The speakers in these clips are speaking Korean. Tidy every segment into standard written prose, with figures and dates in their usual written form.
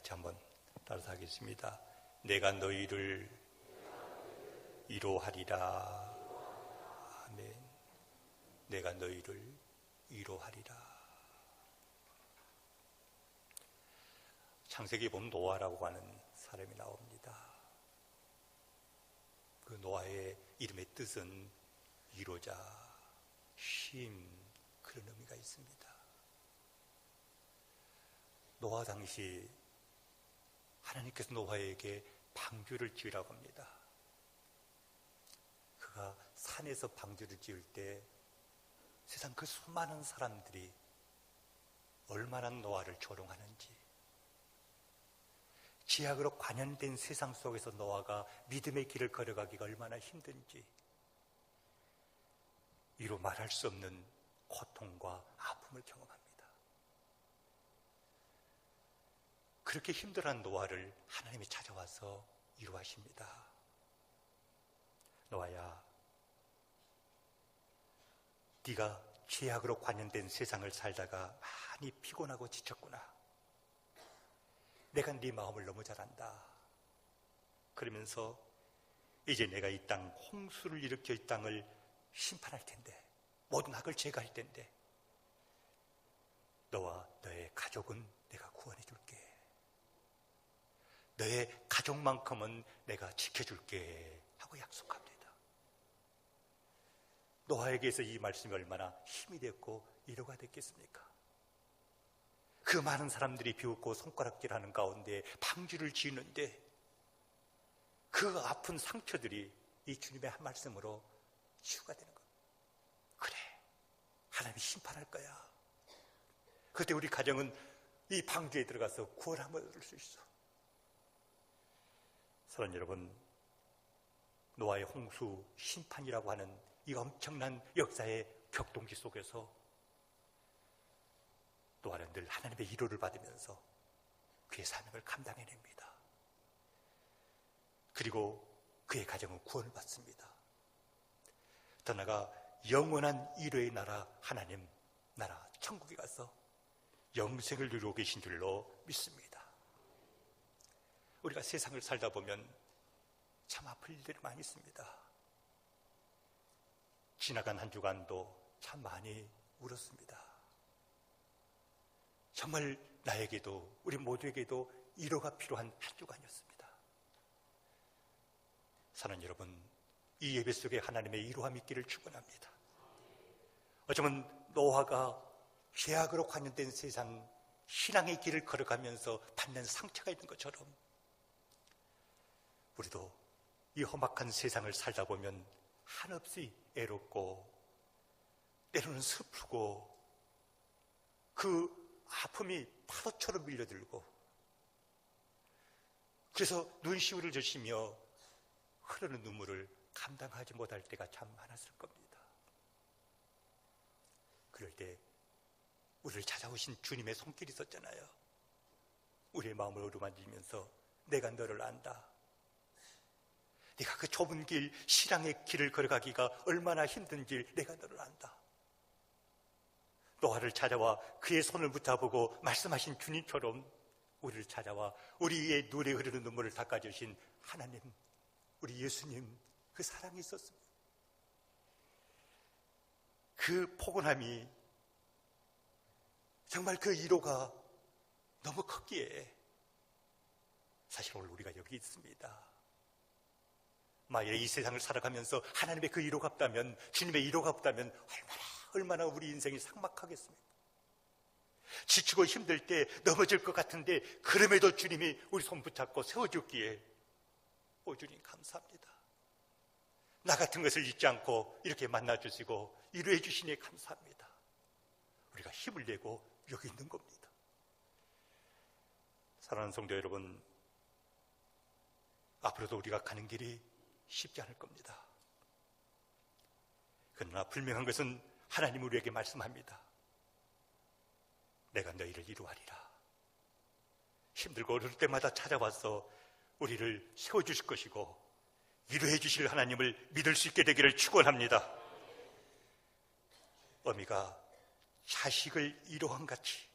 같이 한번 따라서 하겠습니다. 내가 너희를 위로하리라. 아멘. 내가 너희를 위로하리라. 창세기에 보면 노아라고 하는 사람이 나옵니다. 그 노아의 이름의 뜻은 위로자, 쉼, 그런 의미가 있습니다. 노아 당시 하나님께서 노아에게 방주를 지으라고 합니다. 그가 산에서 방주를 지을 때 세상 그 수많은 사람들이 얼마나 노아를 조롱하는지, 지약으로 관연된 세상 속에서 노아가 믿음의 길을 걸어가기가 얼마나 힘든지 이루 말할 수 없는 고통과 아픔을 경험합니다. 그렇게 힘들어한 노아를 하나님이 찾아와서 위로하십니다. 노아야, 네가 죄악으로 관연된 세상을 살다가 많이 피곤하고 지쳤구나. 내가 네 마음을 너무 잘 안다. 그러면서 이제 내가 이 땅, 홍수를 일으켜 이 땅을 심판할 텐데, 모든 악을 제거할 텐데, 너와 너의 가족은 내가 구원해 줄게. 너의 가족만큼은 내가 지켜줄게 하고 약속합니다. 노아에게서 이 말씀이 얼마나 힘이 됐고 위로가 됐겠습니까? 그 많은 사람들이 비웃고 손가락질하는 가운데 방주를 지는데 그 아픈 상처들이 이 주님의 한 말씀으로 치유가 되는 거예요. 그래, 하나님이 심판할 거야. 그때 우리 가정은 이 방주에 들어가서 구원함을 얻을 수 있어. 사랑하는 여러분, 노아의 홍수 심판이라고 하는 이 엄청난 역사의 격동지 속에서 노아는 늘 하나님의 위로를 받으면서 그의 사명을 감당해냅니다. 그리고 그의 가정은 구원을 받습니다. 더 나아가 영원한 위로의 나라, 하나님 나라 천국에 가서 영생을 누리고 계신 줄로 믿습니다. 우리가 세상을 살다 보면 참 아플 일들이 많이 있습니다. 지나간 한 주간도 참 많이 울었습니다. 정말 나에게도 우리 모두에게도 위로가 필요한 한 주간이었습니다. 사랑하는 여러분, 이 예배 속에 하나님의 위로함이 있기를 축원합니다. 어쩌면 노아가 죄악으로 관련된 세상, 신앙의 길을 걸어가면서 받는 상처가 있는 것처럼 우리도 이 험악한 세상을 살다 보면 한없이 애롭고 때로는 슬프고 그 아픔이 파도처럼 밀려들고 그래서 눈시울을 젖으며 흐르는 눈물을 감당하지 못할 때가 참 많았을 겁니다. 그럴 때 우리를 찾아오신 주님의 손길이 있었잖아요. 우리의 마음을 어루만지면서 내가 너를 안다. 네가 그 좁은 길, 신앙의 길을 걸어가기가 얼마나 힘든지 내가 너를 안다. 노아를 찾아와 그의 손을 붙잡고 말씀하신 주님처럼 우리를 찾아와 우리의 눈에 흐르는 눈물을 닦아주신 하나님, 우리 예수님, 그 사랑이 있었습니다. 그 포근함이 정말 그 위로가 너무 컸기에 사실 오늘 우리가 여기 있습니다. 만약에 이 세상을 살아가면서 하나님의 그 위로가 없다면, 주님의 위로가 없다면 얼마나 우리 인생이 삭막하겠습니까? 지치고 힘들 때 넘어질 것 같은데 그럼에도 주님이 우리 손 붙잡고 세워줬기에 오 주님 감사합니다. 나 같은 것을 잊지 않고 이렇게 만나주시고 위로해 주시니 감사합니다. 우리가 힘을 내고 여기 있는 겁니다. 사랑하는 성도 여러분, 앞으로도 우리가 가는 길이 쉽지 않을 겁니다. 그러나 분명한 것은 하나님 우리에게 말씀합니다. 내가 너희를 위로하리라. 힘들고 어려울 때마다 찾아와서 우리를 세워주실 것이고 위로해 주실 하나님을 믿을 수 있게 되기를 축원합니다. 어미가 자식을 위로한 같이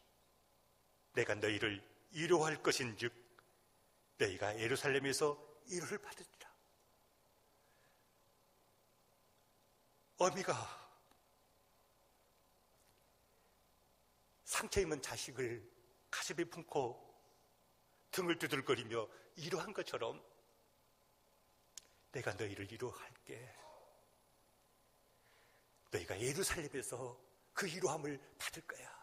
내가 너희를 위로할 것인즉 너희가 예루살렘에서 위로를 받으리라. 어미가 상처 입은 자식을 가슴에 품고 등을 두들거리며 위로한 것처럼 내가 너희를 위로할게. 너희가 예루살렘에서 그 위로함을 받을 거야.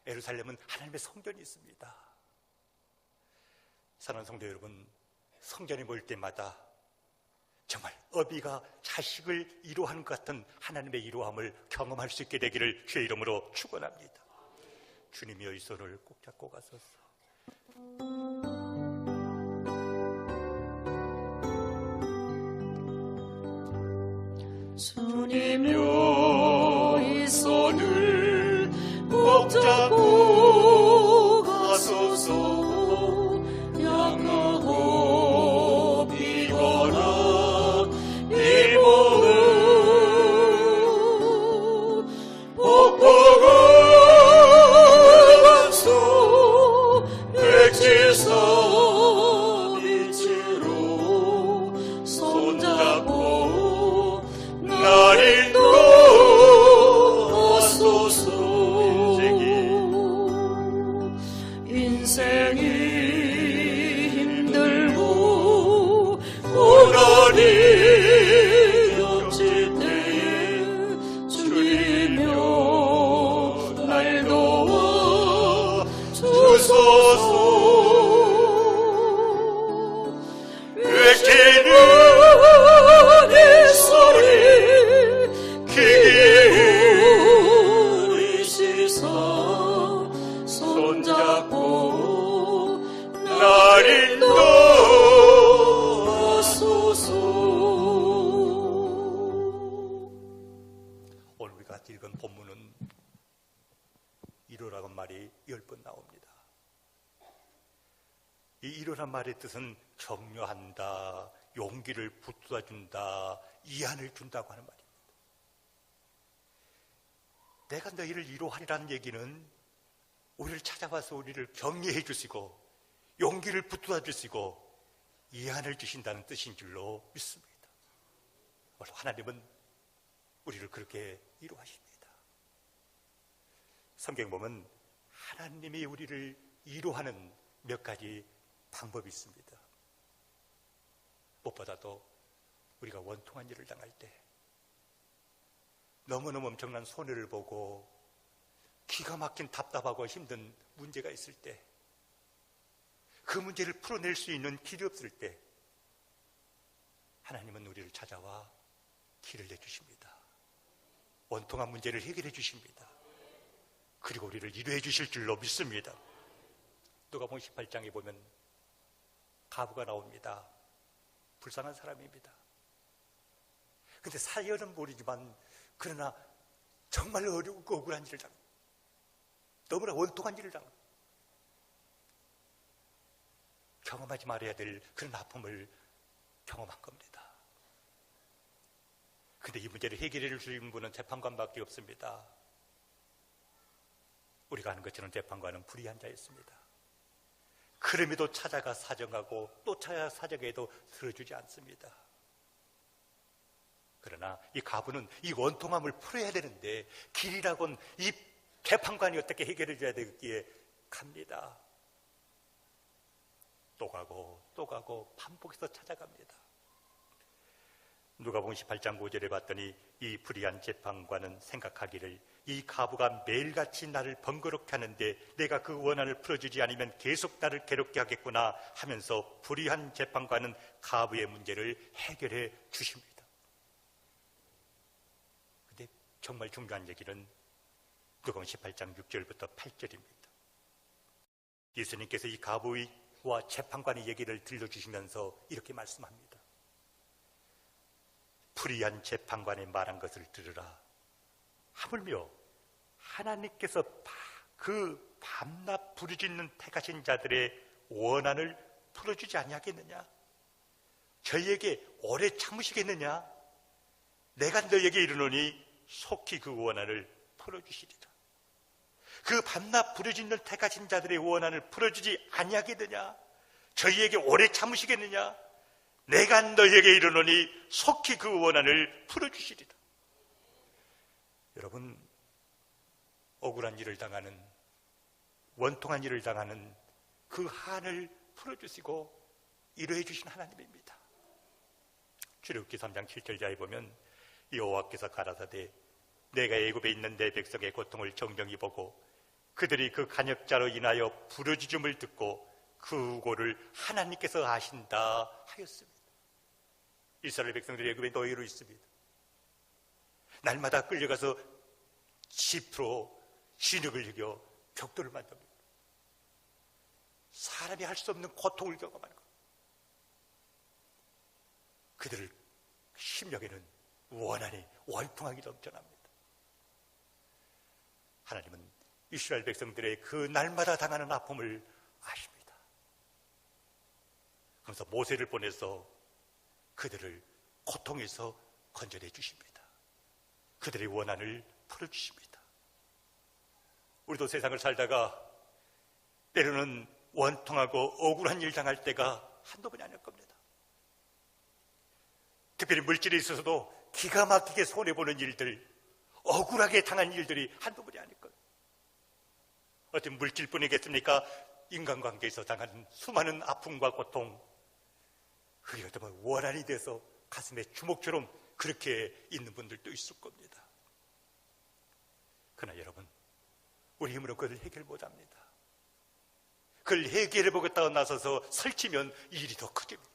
예루살렘은 하나님의 성전이 있습니다. 사랑하는 성도 여러분, 성전에 모일 때마다 정말 어비가 자식을 위로하는 것 같은 하나님의 위로함을 경험할 수 있게 되기를 주의 이름으로 축원합니다. 주님이여 이 손을 꼭 잡고 가소서. 주님이여 이 손을 꼭 잡고 가소서. 약하고 비거나 이 몸은 폭포가 감소 백지사 빛으로 손잡고 날 인도하소서. 인생이 힘들고 고난이 겹칠 때에 주님이여 날 도와 주소서. 외치는 이 소리 귀 기울이시사 손잡고 날 인도하소서. 오늘 우리가 읽은 본문은 위로라는 말이 10번 나옵니다. 이 위로란 말의 뜻은 격려한다, 용기를 붙들어준다, 위안을 준다고 하는 말입니다. 내가 너희를 위로하리라는 얘기는 우리를 찾아와서 우리를 격려해 주시고 용기를 붙들어 주시고 위안을 주신다는 뜻인 줄로 믿습니다. 하나님은 우리를 그렇게 위로하십니다. 성경 보면 하나님이 우리를 위로하는 몇 가지 방법이 있습니다. 무엇보다도 우리가 원통한 일을 당할 때, 너무너무 엄청난 손해를 보고 기가 막힌 답답하고 힘든 문제가 있을 때, 그 문제를 풀어낼 수 있는 길이 없을 때 하나님은 우리를 찾아와 길을 내주십니다. 원통한 문제를 해결해 주십니다. 그리고 우리를 위로해 주실 줄로 믿습니다. 누가복음 18장에 보면 가부가 나옵니다. 불쌍한 사람입니다. 근데 사연은 모르지만 그러나 정말 어렵고 억울한 일을 당합니다. 너무나 원통한 일을 당합니다. 경험하지 말아야 될 그런 아픔을 경험한 겁니다. 근데 이 문제를 해결해 줄 수 있는 분은 재판관밖에 없습니다. 우리가 아는 것처럼 재판관은 불의한 자였습니다. 그럼에도 찾아가 사정하고 또 찾아가 사정해도 들어주지 않습니다. 그러나 이 가부는 이 원통함을 풀어야 되는데 길이라곤 이 재판관이 어떻게 해결해 줘야 되기에 갑니다. 또 가고 또 가고 반복해서 찾아갑니다. 누가복음 18장 5절에 봤더니 이 불의한 재판관은 생각하기를 이 가부가 매일같이 나를 번거롭게 하는데 내가 그 원한을 풀어주지 않으면 계속 나를 괴롭게 하겠구나 하면서 불의한 재판관은 가부의 문제를 해결해 주십니다. 근데 정말 중요한 얘기는 누가복음 18장 6절부터 8절입니다. 예수님께서 이 가부와 재판관의 얘기를 들려주시면서 이렇게 말씀합니다. 불의한 재판관이 말한 것을 들으라. 하물며 하나님께서 그 밤낮 부르짖는 택하신 자들의 원한을 풀어주지 아니하겠느냐? 저희에게 오래 참으시겠느냐? 내가 너희에게 이르노니 속히 그 원한을 풀어주시리라. 그 밤낮 부르짖는 택하신 자들의 원한을 풀어주지 아니하겠느냐? 저희에게 오래 참으시겠느냐? 내가 너희에게 이르노니 속히 그 원한을 풀어주시리라. 여러분, 억울한 일을 당하는, 원통한 일을 당하는 그 한을 풀어주시고 이루해 주신 하나님입니다. 출애굽기 3장 7절자에 보면 여호와께서 가라사대 내가 애굽에 있는 내 백성의 고통을 정정히 보고 그들이 그 간역자로 인하여 부르짖음을 듣고 그 우고를 하나님께서 아신다 하였습니다. 이스라엘 백성들이 애굽의 노예로 있습니다. 날마다 끌려가서 10% 진흙을 이겨 벽돌을 만듭니다. 사람이 할 수 없는 고통을 경험하는 것. 그들을 심령에는 원한이 월풍하게 넘쳐납니다. 하나님은 이스라엘 백성들의 그 날마다 당하는 아픔을 아십니다. 그래서 모세를 보내서 그들을 고통에서 건져내 주십니다. 그들의 원한을 풀어주십니다. 우리도 세상을 살다가 때로는 원통하고 억울한 일 당할 때가 한두 번이 아닐 겁니다. 특별히 물질에 있어서도 기가 막히게 손해보는 일들, 억울하게 당한 일들이 한두 번이 아닐 겁니다. 어떤 물질뿐이겠습니까? 인간관계에서 당하는 수많은 아픔과 고통, 그게 어떤 원한이 돼서 가슴에 주먹처럼 그렇게 있는 분들도 있을 겁니다. 그러나 여러분, 우리 힘으로 그걸 해결 못합니다. 그걸 해결해 보겠다고 나서서 설치면 일이 더 커집니다.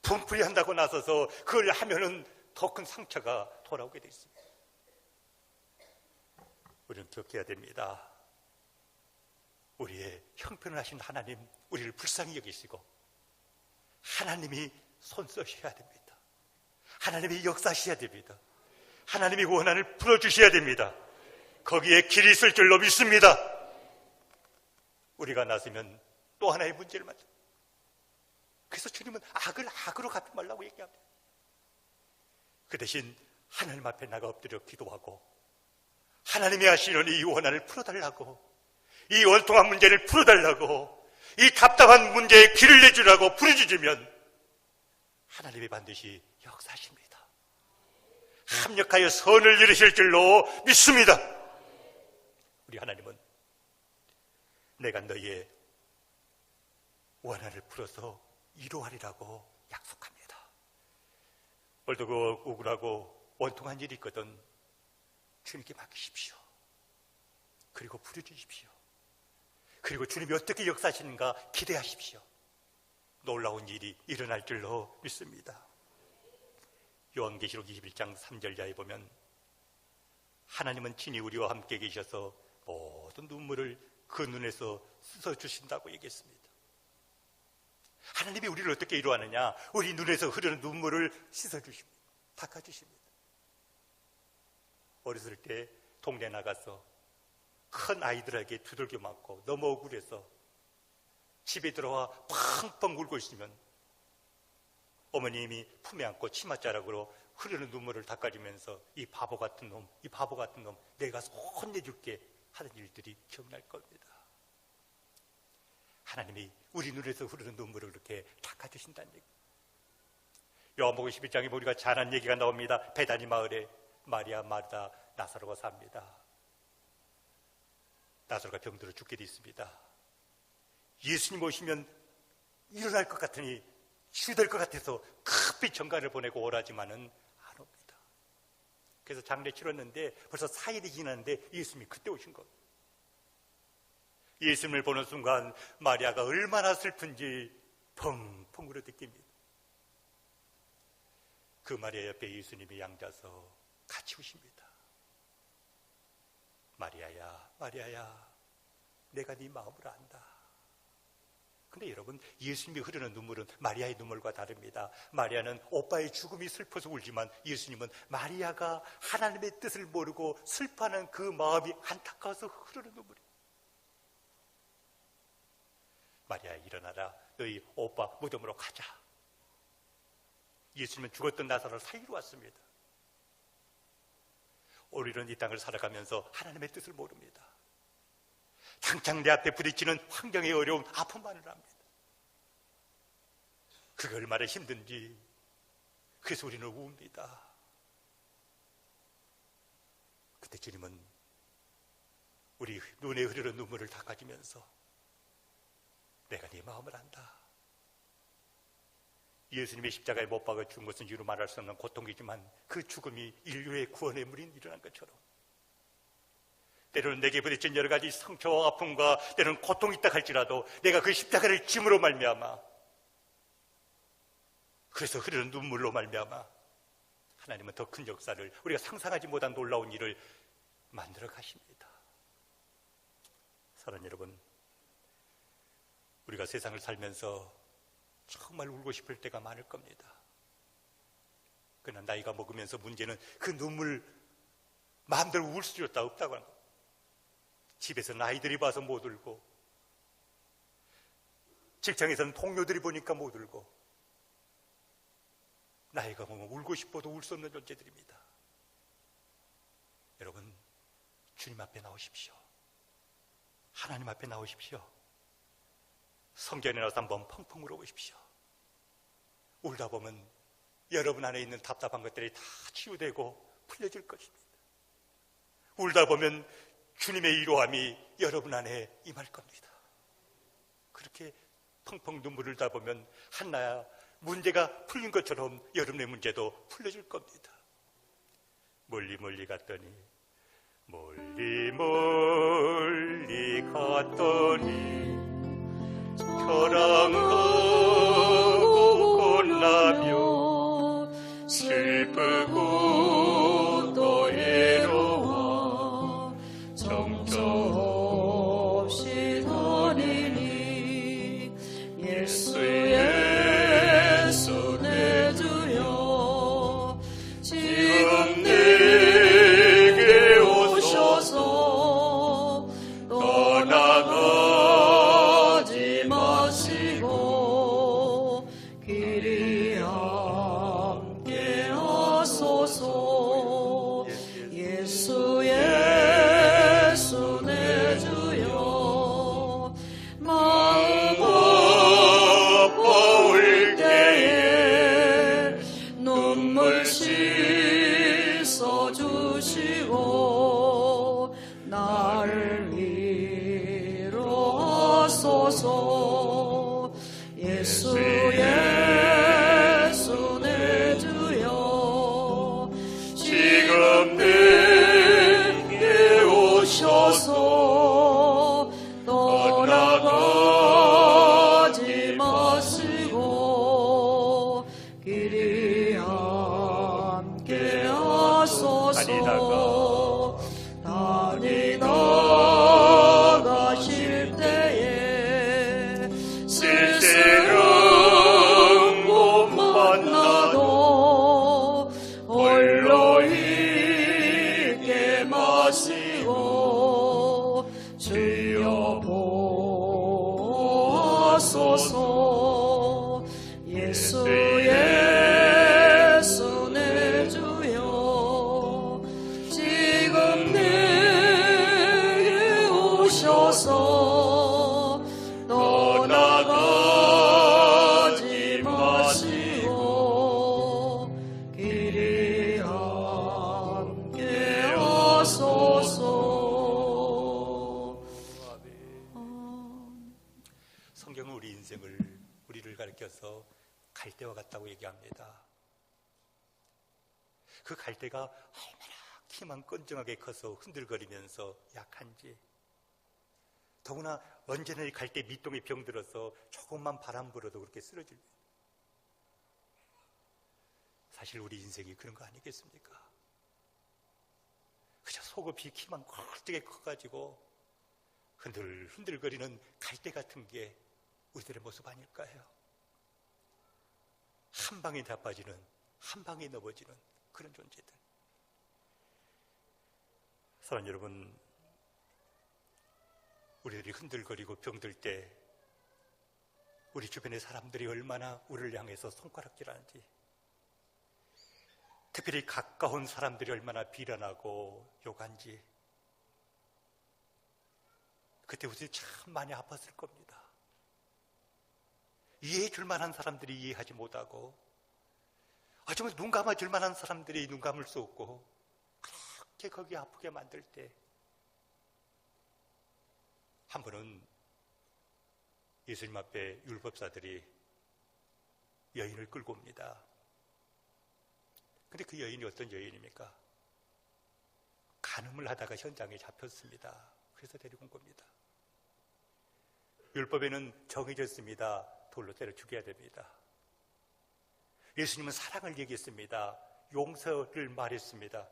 분풀이 한다고 나서서 그걸 하면은 더 큰 상처가 돌아오게 되어 있습니다. 우리는 기억해야 됩니다. 우리의 형편을 하신 하나님, 우리를 불쌍히 여기시고 하나님이 손써셔야 됩니다. 하나님이 역사하셔야 됩니다. 하나님이 원한을 풀어주셔야 됩니다. 거기에 길이 있을 줄로 믿습니다. 우리가 나서면 또 하나의 문제를 만듭니다. 그래서 주님은 악을 악으로 갚지 말라고 얘기합니다. 그 대신 하나님 앞에 나가 엎드려 기도하고 하나님이 하시려니 이 원한을 풀어달라고, 이 원통한 문제를 풀어달라고, 이 답답한 문제에 길을 내주라고 부르짖으면 하나님이 반드시 역사하십니다. 합력하여 선을 이루실 줄로 믿습니다. 우리 하나님은 내가 너희의 원한을 풀어서 이루하리라고 약속합니다. 오늘도 그 억울하고 원통한 일이 있거든 주님께 맡기십시오. 그리고 부르짖으십시오. 그리고 주님이 어떻게 역사하시는가 기대하십시오. 놀라운 일이 일어날 줄로 믿습니다. 요한계시록 21장 3절자에 보면 하나님은 친히 우리와 함께 계셔서 모든 눈물을 그 눈에서 씻어주신다고 얘기했습니다. 하나님이 우리를 어떻게 이루하느냐? 우리 눈에서 흐르는 눈물을 씻어주십니다. 닦아주십니다. 어렸을 때 동네 나가서 큰 아이들에게 두들겨 맞고 너무 억울해서 집에 들어와 펑펑 울고 있으면 어머님이 품에 안고 치맛자락으로 흐르는 눈물을 닦아주면서 이 바보 같은 놈, 이 바보 같은 놈, 내가 혼내줄게 하는 일들이 기억날 겁니다. 하나님이 우리 눈에서 흐르는 눈물을 그렇게 닦아주신다는 얘기. 요한복음 11장에 우리가 잘 아는 얘기가 나옵니다. 베다니 마을에 마리아, 마르다, 나사로가 삽니다. 나사로가 병들어 죽게 돼 있습니다. 예수님 오시면 일어날 것 같으니 치유될 것 같아서 급히 전가를 보내고 오라지만은 안 옵니다. 그래서 장례 치렀는데 벌써 4일이 지났는데 예수님이 그때 오신 겁니다. 예수님을 보는 순간 마리아가 얼마나 슬픈지 펑펑 울어 느낍니다. 그 마리아 옆에 예수님이 앉아서 같이 우십니다. 마리아야, 마리아야, 내가 네 마음을 안다. 근데 여러분, 예수님이 흐르는 눈물은 마리아의 눈물과 다릅니다. 마리아는 오빠의 죽음이 슬퍼서 울지만 예수님은 마리아가 하나님의 뜻을 모르고 슬퍼하는 그 마음이 안타까워서 흐르는 눈물이에요. 마리아, 일어나라. 너희 오빠 무덤으로 가자. 예수님은 죽었던 나사로를 살리러 왔습니다. 우리는 이 땅을 살아가면서 하나님의 뜻을 모릅니다. 당장 내 앞에 부딪히는 환경의 어려움, 아픔만을 압니다. 그게 얼마나 힘든지. 그래서 우리는 웁니다. 그때 주님은 우리 눈에 흐르는 눈물을 닦아주면서 내가 네 마음을 안다. 예수님의 십자가에 못 박아 죽은 것은 이루 말할 수 없는 고통이지만 그 죽음이 인류의 구원의 물이 일어난 것처럼 때로는 내게 부딪힌 여러 가지 상처와 아픔과 때로는 고통이 있다 할지라도 내가 그 십자가를 짐으로 말미암아, 그래서 흐르는 눈물로 말미암아 하나님은 더 큰 역사를, 우리가 상상하지 못한 놀라운 일을 만들어 가십니다. 사랑하는 여러분, 우리가 세상을 살면서 정말 울고 싶을 때가 많을 겁니다. 그러나 나이가 먹으면서 문제는 그 눈물 마음대로 울 수 없다고 하는 겁니다. 집에서는 아이들이 봐서 못 울고, 직장에서는 동료들이 보니까 못 울고, 나이가 먹으면 울고 싶어도 울 수 없는 존재들입니다. 여러분, 주님 앞에 나오십시오. 하나님 앞에 나오십시오. 성전에 나와서 한번 펑펑 울어보십시오. 울다 보면 여러분 안에 있는 답답한 것들이 다 치유되고 풀려질 것입니다. 울다 보면 주님의 위로함이 여러분 안에 임할 겁니다. 그렇게 펑펑 눈물을 흘다 보면 한나야 문제가 풀린 것처럼 여러분의 문제도 풀려질 겁니다. 멀리 멀리 갔더니, 멀리 멀리 갔더니 저랑하고 혼나며 슬프고 또 외로워 정처없이 다니니 예수 내 주여 지금 내게 오셔서 떠나가지 마시고 길이 함께 하소서. 예수 내 주여 마음 아파올 때에 눈물 씻어주시고 나를 위로하소서. 예수 내 주여 지금 내게 오셔서 떠나가지 마시고 길이 함께 하소서. 다니다가실 때에 쓸쓸한 못 만나도 홀로 있게 마시고 주여 보소서. 예수 내 주여 지금 내게 오셔서 떠나가지 마시고 길이 함께 하소서. 성경은 우리 인생을, 우리를 가르쳐서 갈대와 같다고 얘기합니다. 그 갈대가 얼마나 키만 끈적하게 커서 흔들거리면서 약한지, 더구나 언제나 이 갈대 밑동에 병들어서 조금만 바람 불어도 그렇게 쓰러질. 사실 우리 인생이 그런 거 아니겠습니까? 그저 속업이 키만 꼴되게 커가지고 흔들거리는 갈대 같은 게 우리들의 모습 아닐까요? 한 방에 자빠지는, 한 방에 넘어지는 그런 존재들. 사랑하는 여러분, 우리들이 흔들거리고 병들 때 우리 주변의 사람들이 얼마나 우리를 향해서 손가락질하는지, 특별히 가까운 사람들이 얼마나 비난하고 욕한지, 그때 우선이 참 많이 아팠을 겁니다. 이해해 줄 만한 사람들이 이해하지 못하고, 정말 눈 감아 줄 만한 사람들이 눈 감을 수 없고, 그렇게 거기 아프게 만들 때, 한 번은 예수님 앞에 율법사들이 여인을 끌고 옵니다. 근데 그 여인이 어떤 여인입니까? 간음을 하다가 현장에 잡혔습니다. 그래서 데리고 온 겁니다. 율법에는 정해져 있습니다. 돌로 때려 죽여야 됩니다. 예수님은 사랑을 얘기했습니다. 용서를 말했습니다.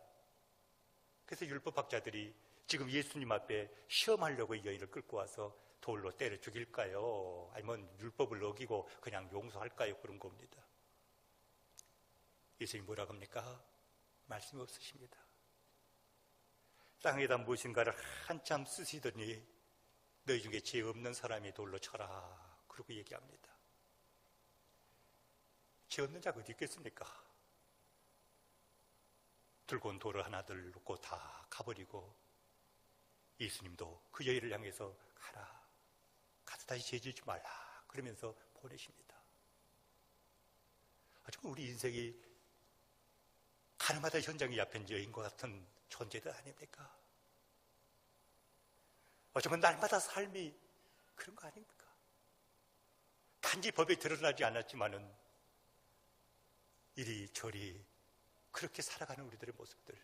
그래서 율법학자들이 지금 예수님 앞에 시험하려고 이 여인을 끌고 와서 돌로 때려 죽일까요? 아니면 율법을 어기고 그냥 용서할까요? 그런 겁니다. 예수님이 뭐라고 합니까? 말씀이 없으십니다. 땅에다 무엇인가를 한참 쓰시더니 너희 중에 죄 없는 사람이 돌로 쳐라. 그러고 얘기합니다. 죄 없는 자가 어디 있겠습니까? 들고 온 돌을 하나들 놓고 다 가버리고 예수님도 그 여인을 향해서 가라. 가서 다시 죄 짓지 말라. 그러면서 보내십니다. 정말 우리 인생이 가늠하다 현장에 잡힌 여인과 같은 존재들 아닙니까? 정말 날마다 삶이 그런 거 아닙니까? 단지 법에 드러나지 않았지만은 이리저리 그렇게 살아가는 우리들의 모습들.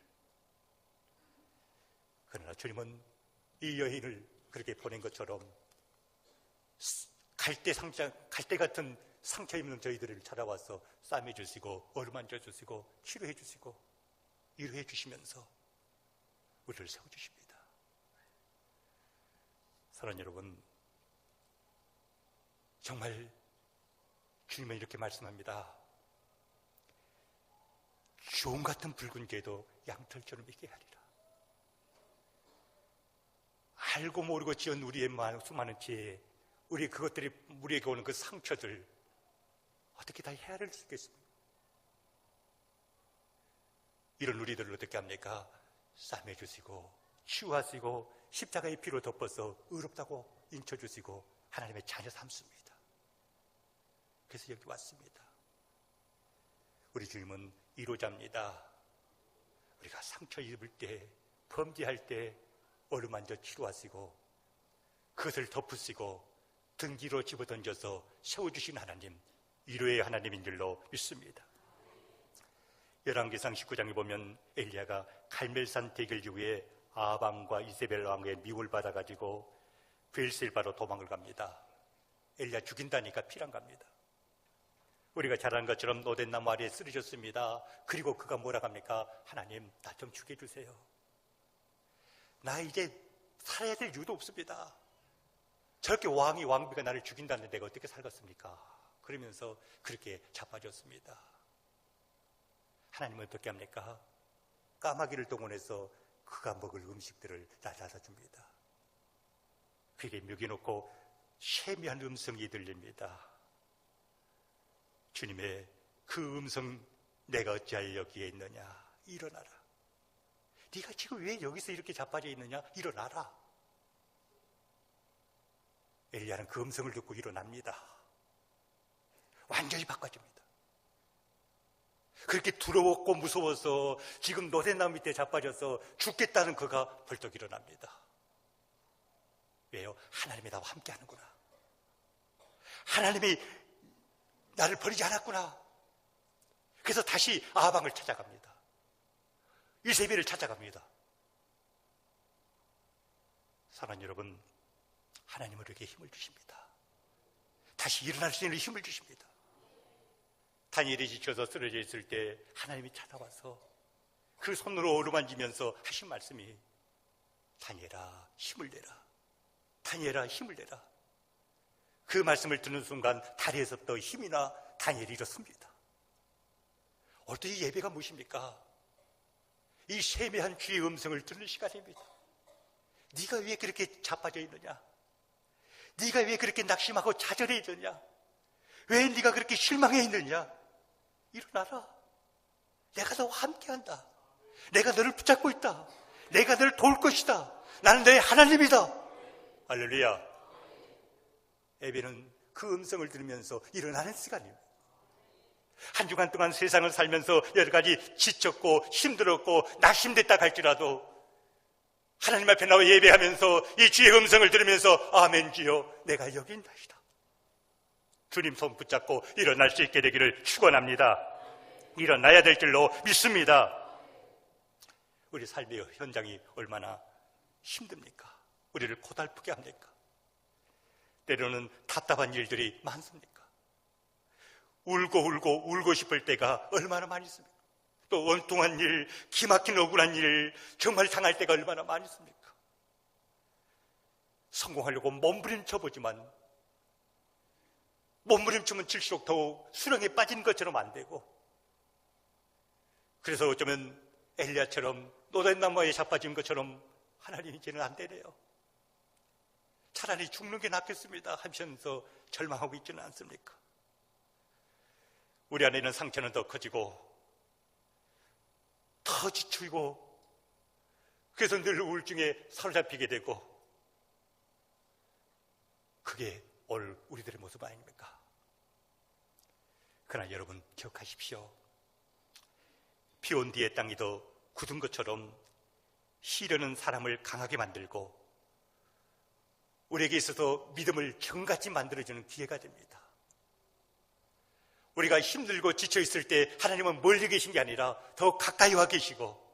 그러나 주님은 이 여인을 그렇게 보낸 것처럼 갈대 같은 상처 입는 저희들을 찾아와서 싸매 주시고 어루만져 주시고 치료해 주시고 위로해 주시면서 우리를 세워주십니다. 사랑하는 여러분, 정말 주님은 이렇게 말씀합니다. 종 같은 붉은 개도 양털처럼 있게 하리라. 알고 모르고 지은 우리의 수많은 죄, 우리 그것들이 우리에게 오는 그 상처들 어떻게 다 헤아릴 수 있겠습니까? 이런 우리들을 어떻게 합니까? 싸매주시고 치유하시고 십자가의 피로 덮어서 의롭다고 인쳐주시고 하나님의 자녀 삼습니다. 그래서 여기 왔습니다. 우리 주님은 이로자입니다. 우리가 상처 입을 때, 범죄할 때 어루만져 치료하시고 그것을 덮으시고 등 뒤로 집어던져서 세워주신 하나님, 위로의 하나님인 줄로 믿습니다. 열왕기상 19장에 보면 엘리야가 갈멜산 대결 이후에 아방과 이세벨 왕의 미움을 받아가지고 브엘셀바로 도망을 갑니다. 엘리야 죽인다니까 피랑 갑니다. 우리가 잘 아는 것처럼 노덴나무 아래에 쓰러졌습니다. 그리고 그가 뭐라 합니까? 하나님, 나 좀 죽여주세요. 나 이제 살아야 될 이유도 없습니다. 저렇게 왕비가 나를 죽인다는데 내가 어떻게 살겠습니까? 그러면서 그렇게 자빠졌습니다. 하나님은 어떻게 합니까? 까마귀를 동원해서 그가 먹을 음식들을 나눠서 줍니다. 그에게 먹여놓고 세미한 음성이 들립니다. 주님의 그 음성, 내가 어찌하여 여기에 있느냐? 일어나라. 네가 지금 왜 여기서 이렇게 자빠져 있느냐? 일어나라. 엘리야는 그 음성을 듣고 일어납니다. 완전히 바꿔집니다. 그렇게 두려웠고 무서워서 지금 노대나무 밑에 자빠져서 죽겠다는 그가 벌떡 일어납니다. 왜요? 하나님이 나와 함께 하는구나. 하나님이 나를 버리지 않았구나. 그래서 다시 아방을 찾아갑니다. 이세벨을 찾아갑니다. 사랑하는 여러분, 하나님은 우리에게 힘을 주십니다. 다시 일어날 수 있는 힘을 주십니다. 다니엘이 지쳐서 쓰러져 있을 때 하나님이 찾아와서 그 손으로 어루만지면서 하신 말씀이 다니엘아, 힘을 내라. 다니엘아, 힘을 내라. 그 말씀을 듣는 순간 다리에서부터 힘이 나 다니엘이 일어섭니다. 어떤 이 예배가 무엇입니까? 이 세미한 주의 음성을 듣는 시간입니다. 네가 왜 그렇게 자빠져 있느냐? 네가 왜 그렇게 낙심하고 좌절해 있느냐? 왜 네가 그렇게 실망해 있느냐? 일어나라. 내가 너와 함께한다. 내가 너를 붙잡고 있다. 내가 너를 도울 것이다. 나는 너의 하나님이다. 할렐루야. 예배는 그 음성을 들으면서 일어나는 시간입니다. 한 주간 동안 세상을 살면서 여러 가지 지쳤고 힘들었고 낙심됐다 할지라도 하나님 앞에 나와 예배하면서 이 주의 음성을 들으면서 아멘 주여 내가 여기 있나이다. 주님 손 붙잡고 일어날 수 있게 되기를 축원합니다. 일어나야 될 줄로 믿습니다. 우리 삶의 현장이 얼마나 힘듭니까? 우리를 고달프게 합니까? 때로는 답답한 일들이 많습니까? 울고 싶을 때가 얼마나 많이 있습니까? 또 엉뚱한 일, 기막힌 억울한 일, 정말 당할 때가 얼마나 많이 있습니까? 성공하려고 몸부림쳐보지만 몸부림치면 칠수록 더욱 수렁에 빠진 것처럼 안 되고, 그래서 어쩌면 엘리야처럼 노랫나무에 자빠진 것처럼 하나님 이제는 안 되네요. 차라리 죽는 게 낫겠습니다 하면서 절망하고 있지는 않습니까? 우리 안에 있는 상처는 더 커지고 더 지치고, 그래서 늘 우울증에 사로잡히게 되고, 그게 오늘 우리들의 모습 아닙니까? 그러나 여러분 기억하십시오. 비 온 뒤에 땅이 더 굳은 것처럼 시련은 사람을 강하게 만들고 우리에게 있어서 믿음을 경같이 만들어주는 기회가 됩니다. 우리가 힘들고 지쳐있을 때 하나님은 멀리 계신 게 아니라 더 가까이 와 계시고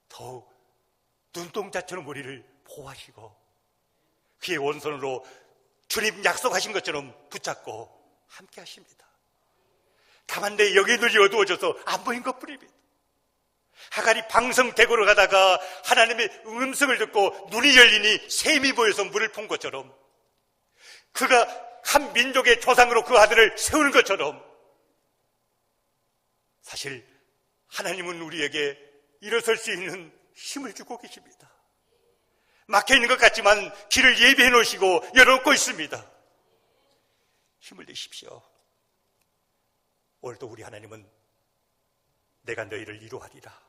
더욱 눈동자처럼 우리를 보호하시고 그의 원손으로 주님 약속하신 것처럼 붙잡고 함께 하십니다. 다만 내 영의 눈이 어두워져서 안 보인 것뿐입니다. 하갈이 방성대고로 가다가 하나님의 음성을 듣고 눈이 열리니 샘이 보여서 물을 푼 것처럼, 그가 한 민족의 조상으로 그 아들을 세우는 것처럼, 사실 하나님은 우리에게 일어설 수 있는 힘을 주고 계십니다. 막혀있는 것 같지만 길을 예비해 놓으시고 열어놓고 있습니다. 힘을 내십시오. 오늘도 우리 하나님은 내가 너희를 위로하리라,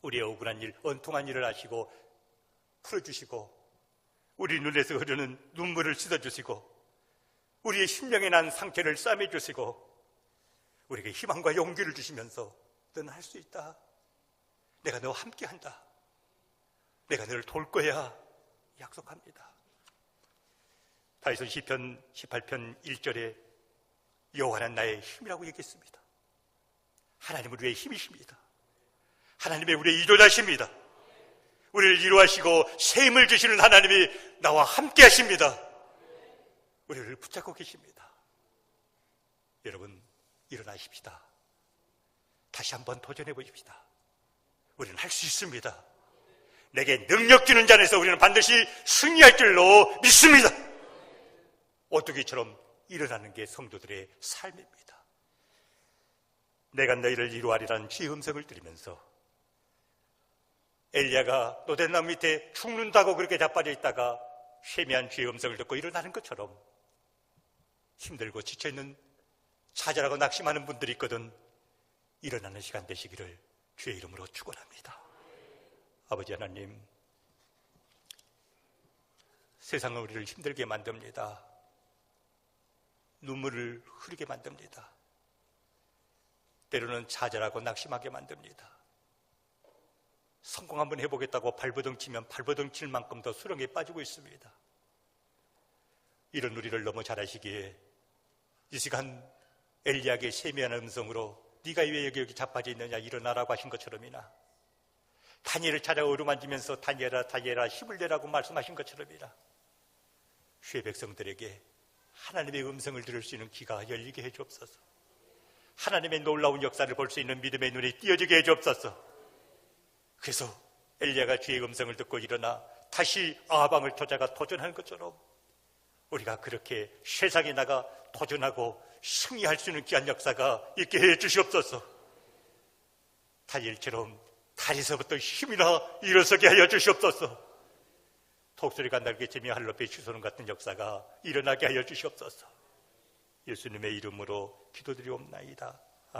우리의 억울한 일, 원통한 일을 아시고 풀어주시고 우리 눈에서 흐르는 눈물을 씻어주시고 우리의 심령에 난 상처를 싸매주시고 우리에게 희망과 용기를 주시면서 너는 할 수 있다, 내가 너와 함께한다, 내가 너를 돌 거야 약속합니다. 다윗은 시편 18편 1절에 여호와는 나의 힘이라고 얘기했습니다. 하나님은 우리의 힘이십니다. 하나님의 우리의 이도자십니다. 우리를 위로하시고 새 힘을 주시는 하나님이 나와 함께 하십니다. 우리를 붙잡고 계십니다. 여러분 일어나십시다. 다시 한번 도전해 보십시다. 우리는 할 수 있습니다. 내게 능력 주는 자 안에서 우리는 반드시 승리할 줄로 믿습니다. 오뚜기처럼 일어나는 게 성도들의 삶입니다. 내가 너희를 위로하리라는 주의 음성을 들으면서 엘리야가 노랫나무 밑에 죽는다고 그렇게 자빠져 있다가 쇠미한 주의 음성을 듣고 일어나는 것처럼 힘들고 지쳐있는 좌절하고 낙심하는 분들이 있거든 일어나는 시간 되시기를 주의 이름으로 축원합니다. 아버지 하나님, 세상은 우리를 힘들게 만듭니다. 눈물을 흐르게 만듭니다. 때로는 좌절하고 낙심하게 만듭니다. 성공 한번 해보겠다고 발버둥 치면 발버둥 칠 만큼 더 수렁에 빠지고 있습니다. 이런 우리를 너무 잘 아시기에 이 시간 엘리야의 세미한 음성으로 네가 왜 여기 자빠져 있느냐 일어나라고 하신 것처럼이나 다니엘을 찾아 어루만지면서 다니엘아 힘을 내라고 말씀하신 것처럼이나 주의 백성들에게 하나님의 음성을 들을 수 있는 귀가 열리게 해주옵소서. 하나님의 놀라운 역사를 볼 수 있는 믿음의 눈이 띄어지게 해주옵소서. 그래서 엘리야가 주의 음성을 듣고 일어나 다시 아방을 찾아가 도전하는 것처럼 우리가 그렇게 세상에 나가 도전하고 승리할 수 있는 귀한 역사가 있게 해주시옵소서. 다니엘처럼 다리에서부터 힘이나 일어서게 하여 주시옵소서. 독수리가 날개 치며 하늘 높이 치솟는 같은 역사가 일어나게 하여 주시옵소서. 예수님의 이름으로 기도드리옵나이다.